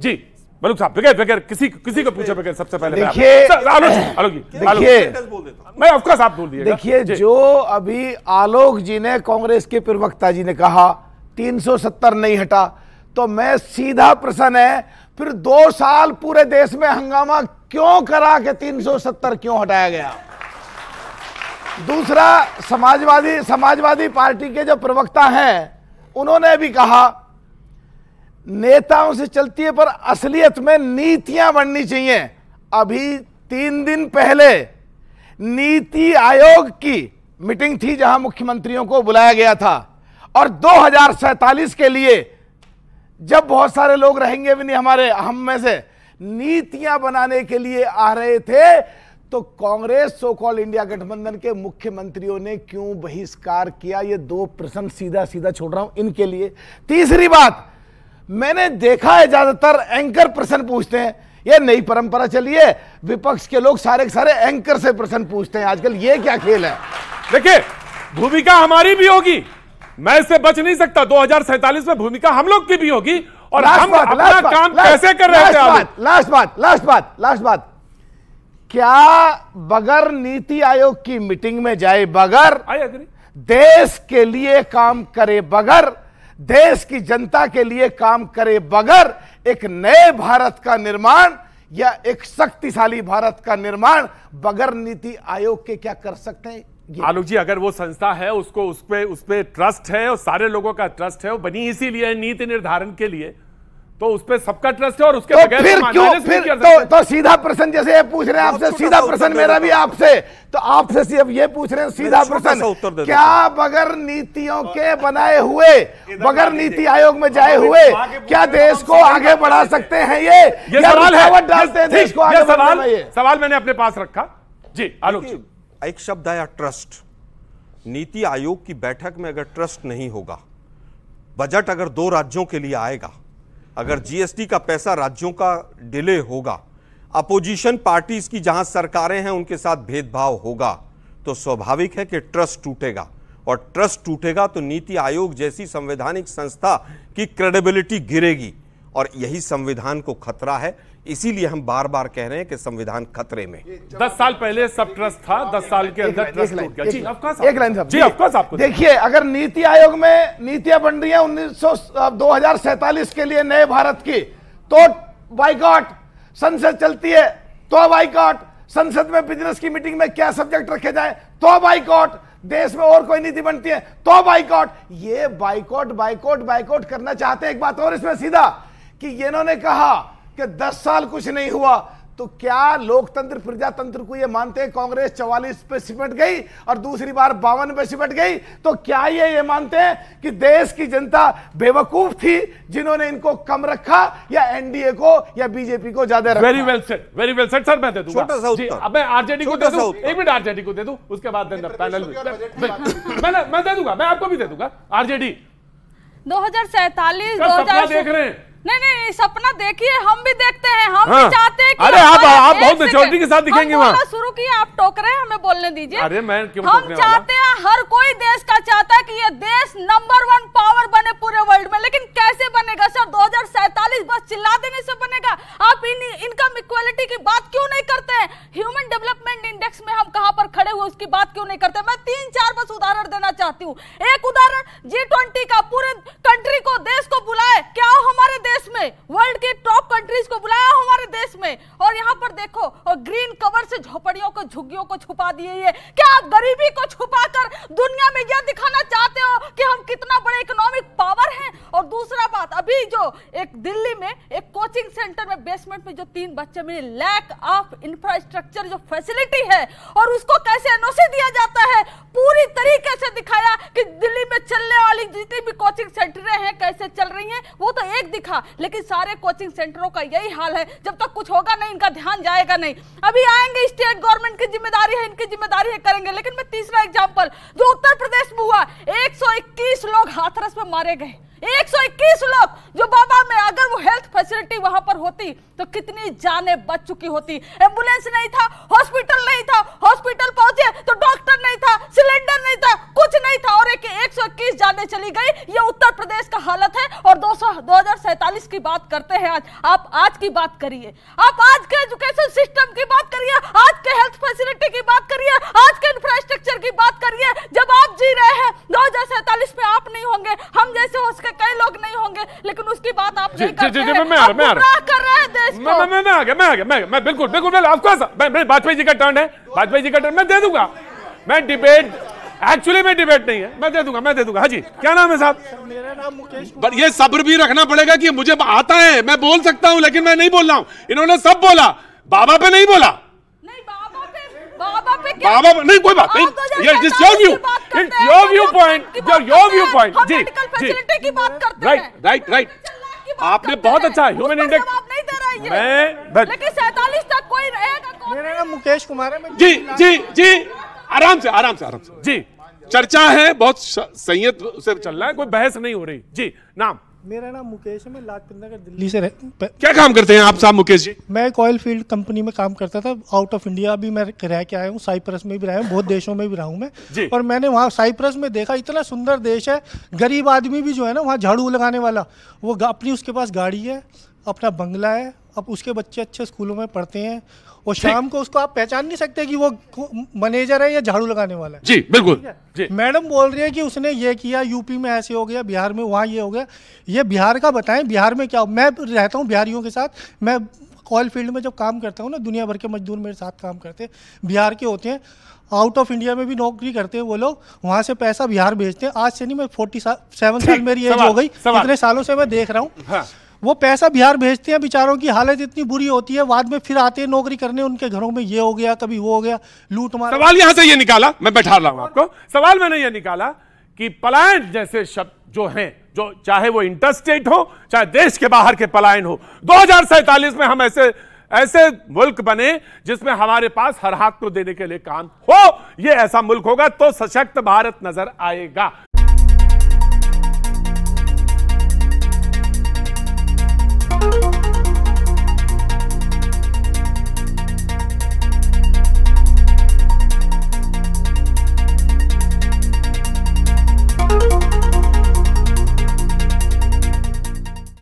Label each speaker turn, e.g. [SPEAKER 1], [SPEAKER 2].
[SPEAKER 1] जी मलूक साहब, बगैर किसी को पूछे बगैर सबसे पहले
[SPEAKER 2] देखिए,
[SPEAKER 1] मैं ऑफकोर्स आप बोल दिए।
[SPEAKER 2] देखिए, जो अभी आलोक जी ने, कांग्रेस के प्रवक्ता जी ने कहा 370 नहीं हटा, तो मैं सीधा प्रश्न है, फिर 2 साल पूरे देश में हंगामा क्यों करा कि 370 क्यों हटाया गया? दूसरा, समाजवादी पार्टी के जो प्रवक्ता हैं उन्होंने भी कहा नेताओं से चलती है पर असलियत में नीतियां बननी चाहिए। अभी 3 दिन पहले नीति आयोग की मीटिंग थी जहां मुख्यमंत्रियों को बुलाया गया था, और 2047 के लिए जब बहुत सारे लोग रहेंगे भी नहीं हम में से, नीतियां बनाने के लिए आ रहे थे, तो कांग्रेस सो कॉल्ड इंडिया गठबंधन के मुख्यमंत्रियों ने क्यों बहिष्कार किया? ये 2 प्रश्न सीधा छोड़ रहा हूं इनके लिए। तीसरी बात, मैंने देखा है ज्यादातर एंकर प्रश्न पूछते हैं, ये नई परंपरा चली है, विपक्ष के लोग सारे के सारे एंकर से प्रश्न पूछते हैं आजकल, ये क्या खेल है?
[SPEAKER 1] देखिए, भूमिका हमारी भी होगी, मैं इससे बच नहीं सकता। 2047 में भूमिका हम लोग की भी होगी, और हम अपना काम कैसे कर रहे हैं?
[SPEAKER 2] लास्ट बात, क्या बगैर नीति आयोग की मीटिंग में जाए बगैर, देश के लिए काम करे बगैर, देश की जनता के लिए काम करे बगैर, एक नए भारत का निर्माण या एक शक्तिशाली भारत का निर्माण बगैर नीति आयोग के क्या कर सकते हैं?
[SPEAKER 1] आलोक जी, अगर वो संस्था है, उसको उस पे ट्रस्ट है, और सारे लोगों का ट्रस्ट है, वो बनी इसीलिए नीति निर्धारण के लिए, तो उस पे सबका ट्रस्ट है, और उसके बगैर
[SPEAKER 2] फिर क्यों? तो सीधा प्रश्न, जैसे ये पूछ रहे हैं आपसे, सीधा प्रश्न मेरा भी आपसे, तो आपसे सिर्फ ये पूछ रहे हैं सीधा प्रश्न, क्या बगैर नीतियों के बनाए हुए, बगैर नीति आयोग में जाए हुए, क्या देश को आगे बढ़ा सकते हैं? ये
[SPEAKER 1] सवाल है,
[SPEAKER 2] डालते हैं देश को आगे बढ़ाने में।
[SPEAKER 1] सवाल मैंने अपने पास रखा। जी आलोक जी,
[SPEAKER 3] एक शब्द आया ट्रस्ट। नीति आयोग की बैठक में अगर ट्रस्ट नहीं होगा, बजट अगर 2 राज्यों के लिए आएगा, अगर जीएसटी का पैसा राज्यों का डिले होगा, अपोजिशन पार्टीज की जहां सरकारें हैं उनके साथ भेदभाव होगा, तो स्वाभाविक है कि ट्रस्ट टूटेगा, और ट्रस्ट टूटेगा तो नीति आयोग जैसी संवैधानिक संस्था की क्रेडिबिलिटी गिरेगी, और यही संविधान को खतरा है। इसीलिए हम बार बार कह रहे हैं कि संविधान खतरे में।
[SPEAKER 1] 10 साल पहले सब ट्रस्ट था, 10 साल के अंदर ट्रस्ट टूट गया। जी
[SPEAKER 2] एक लाइन साहब,
[SPEAKER 1] जी ऑफकोर्स आपको
[SPEAKER 2] देखिए, अगर नीति आयोग में नीतियां बन रही हैं 2047 के लिए नए भारत की, तो बाइकॉट। संसद चलती है तो बाइकॉट। संसद में बिजनेस की मीटिंग में क्या सब्जेक्ट रखे जाए तो बाइकॉट। देश में और कोई नीति बनती है तो बाइकॉट। ये बाइकॉट करना चाहते हैं। एक बात और इसमें सीधा कि इन्होंने कहा कि 10 साल कुछ नहीं हुआ, तो क्या लोकतंत्र प्रजातंत्र को ये मानते हैं कांग्रेस 44 पे सिमट गई और दूसरी बार 52 पे सिमट गई, तो क्या ये मानते हैं कि देश की जनता बेवकूफ थी जिन्होंने इनको कम रखा, या एनडीए को या बीजेपी को ज्यादा रखा?
[SPEAKER 1] वेरी वेल सेड सर, मैं दे दूंगा।
[SPEAKER 3] छोटा सा उत्तर।
[SPEAKER 1] अब मैं आरजेडी को दे दूं, 1 मिनट आरजेडी को दे दूं, उसके बाद पैनल मैं दे दूंगा, मैं आपको भी दे दूंगा। आरजेडी
[SPEAKER 4] 2047
[SPEAKER 1] देख रहे हैं?
[SPEAKER 4] नहीं, सपना देखिए, हम भी देखते हैं, हम भी चाहते हैं कि
[SPEAKER 1] अरे आप बहुत मैच्योरिटी के साथ दिखेंगे वहां।
[SPEAKER 4] शुरू किए, आप टोक रहे हैं, हमें बोलने दीजिए।
[SPEAKER 1] अरे मैं क्यों
[SPEAKER 4] हम चाहते हैं, हर कोई देश का चाहता है कि ये देश नंबर 1 पावर बने पूरे वर्ल्ड में, लेकिन कैसे बनेगा सर? 2047 बस चिल्ला देने से बनेगा? आप इनकम इक्वालिटी की बात क्यों नहीं करते हैं? ह्यूमन डेवलपमेंट इंडेक्स में हम कहां पर खड़े हुए उसकी बात क्यों नहीं करते? मैं 3-4 बस उदाहरण देना चाहती हूँ। एक उदाहरण, G20 का पूरे कंट्री को, देश को बुलाए, क्या हमारे देश में, वर्ल्ड के टॉप कंट्रीज को बुलाया हमारे देश में, और यहाँ पर देखो, और ग्रीन कवर से झोपड़ियों को, झुग्गियों को छुपा दिए। ये क्या आप गरीबी को छुपाकर दुनिया में यह दिखाना चाहते हो कि हम कितना बड़े इकोनॉमिक पावर हैं? और दूसरा बात, अभी जो एक दिल्ली में एक कोचिंग सेंटर में बेसमेंट में जो 3 बच्चे मिले, लैक ऑफ इंफ्रास्ट्रक्चर जो फैसिलिटी है, और उसको कैसे एनओसी दिया जाता है, पूरी तरीके से दिखाया कि दिल्ली में चलने वाली जितनी भी कोचिंग सेंटरें हैं कैसे चल रही हैं, वो तो एक दिखा, लेकिन सारे कोचिंग सेंटरों का यही हाल है। जब तक कुछ होगा नहीं, इनका ध्यान जाएगा नहीं। अभी आएंगे, स्टेट गवर्नमेंट की जिम्मेदारी है, इनकी जिम्मेदारी है, करेंगे। लेकिन मैं तीसरा एग्जांपल जो उत्तर प्रदेश में हुआ, 121 लोग हाथरस में मारे गए। 121 लोग जो बाबा में, अगर वो हेल्थ फैसिलिटी वहां पर होती तो कितनी जानें बच चुकी होती। एम्बुलेंस नहीं था, हॉस्पिटल नहीं था, हॉस्पिटल पहुंचे तो डॉक्टर नहीं था, सिलेंडर नहीं था, कुछ नहीं था और 121 जानें चली गई। ये उत्तर प्रदेश का हालत है। और 2047 की बात करते हैं आज, आप आज की बात करिए, आप आज के एजुकेशन सिस्टम की बात करिए, आज के हेल्थ फैसिलिटी की बात करिए, आज के इंफ्रास्ट्रक्चर की बात करिए। जब आप जी रहे हैं 2047 में आप नहीं होंगे, हम जैसे हो सके कई लोग नहीं होंगे, लेकिन उसकी बात आप नहीं करते हैं। आप गुमराह कर रहे हैं देश को।
[SPEAKER 1] मैं आ गया, मैं बिल्कुल ऑफकोर्स, वाजपेयी जी का टर्न है, वाजपेयी जी का टर्न, मैं दे दूंगा। मैं डिबेट नहीं है, मैं दे दूंगा। हाँ जी, क्या नाम है साहब?
[SPEAKER 5] मेरा नाम मुकेश।
[SPEAKER 6] पर ये सब्र भी रखना पड़ेगा कि मुझे आता है, मैं बोल सकता हूं, लेकिन मैं नहीं बोल रहा हूं। इन्होंने सब बोला, बाबा पे नहीं बोला।
[SPEAKER 4] बाबा पे क्या?
[SPEAKER 6] बाबा नहीं, कोई बात नहीं। ये this your view,
[SPEAKER 1] your view point, your view point. जी
[SPEAKER 4] मेडिकल फैसिलिटी की बात करते हैं।
[SPEAKER 6] राइट। आपने बहुत अच्छा ह्यूमन इंडेक्स
[SPEAKER 4] नहीं दे रहा है, लेकिन 47 तक कोई रहेगा।
[SPEAKER 5] मेरा नाम मुकेश कुमार है।
[SPEAKER 6] जी, आराम से
[SPEAKER 1] जी,
[SPEAKER 6] चर्चा है, बहुत संयत से
[SPEAKER 1] चल रहा है, कोई बहस नहीं हो रही। जी, नाम?
[SPEAKER 5] मेरा नाम मुकेश है, मैं लाजपत नगर दिल्ली से
[SPEAKER 6] क्या काम करते हैं आप साहब मुकेश जी?
[SPEAKER 5] मैं एक ऑयल फील्ड कंपनी में काम करता था, आउट ऑफ इंडिया भी मैं रह के आया हूँ, साइप्रस में भी रहा हूँ, बहुत देशों में भी रहा हूँ मैं। और मैंने वहाँ साइप्रस में देखा, इतना सुंदर देश है, गरीब आदमी भी जो है ना वहाँ झाड़ू लगाने वाला, वो अपनी उसके पास गाड़ी है, अपना बंगला है, अब उसके बच्चे अच्छे स्कूलों में पढ़ते हैं, और शाम को उसको आप पहचान नहीं सकते कि वो मैनेजर है या झाड़ू लगाने वाला है।
[SPEAKER 6] जी बिल्कुल।
[SPEAKER 5] मैडम बोल रही है कि उसने ये किया, यूपी में ऐसे हो गया, बिहार में वहाँ ये हो गया। ये बिहार का बताएं, बिहार में क्या? मैं रहता हूँ बिहारियों के साथ, मैं ऑयल फील्ड में जब काम करता हूँ ना, दुनिया भर के मजदूर मेरे साथ काम करते हैं, बिहार के होते हैं, आउट ऑफ इंडिया में भी नौकरी करते हैं वो लोग, वहाँ से पैसा बिहार भेजते हैं। आज से नहीं, मैं 47 साल मेरी एज हो गई, इतने सालों से मैं देख रहा हूँ। वो पैसा बिहार भेजते हैं, बेचारों की हालत इतनी बुरी होती है, बाद में फिर आते हैं नौकरी करने, उनके घरों में ये हो गया, कभी वो हो गया, लूट मार।
[SPEAKER 6] सवाल यहां से ये निकाला, मैं बैठा रहा हूं आपको।
[SPEAKER 1] सवाल मैंने ये निकाला कि पलायन जैसे शब्द जो हैं, जो चाहे वो इंटरस्टेट हो, चाहे देश के बाहर के पलायन हो, 2047 में हम ऐसे मुल्क बने जिसमें हमारे पास हर हाथ को देने के लिए काम हो। ये ऐसा मुल्क होगा तो सशक्त भारत नजर आएगा।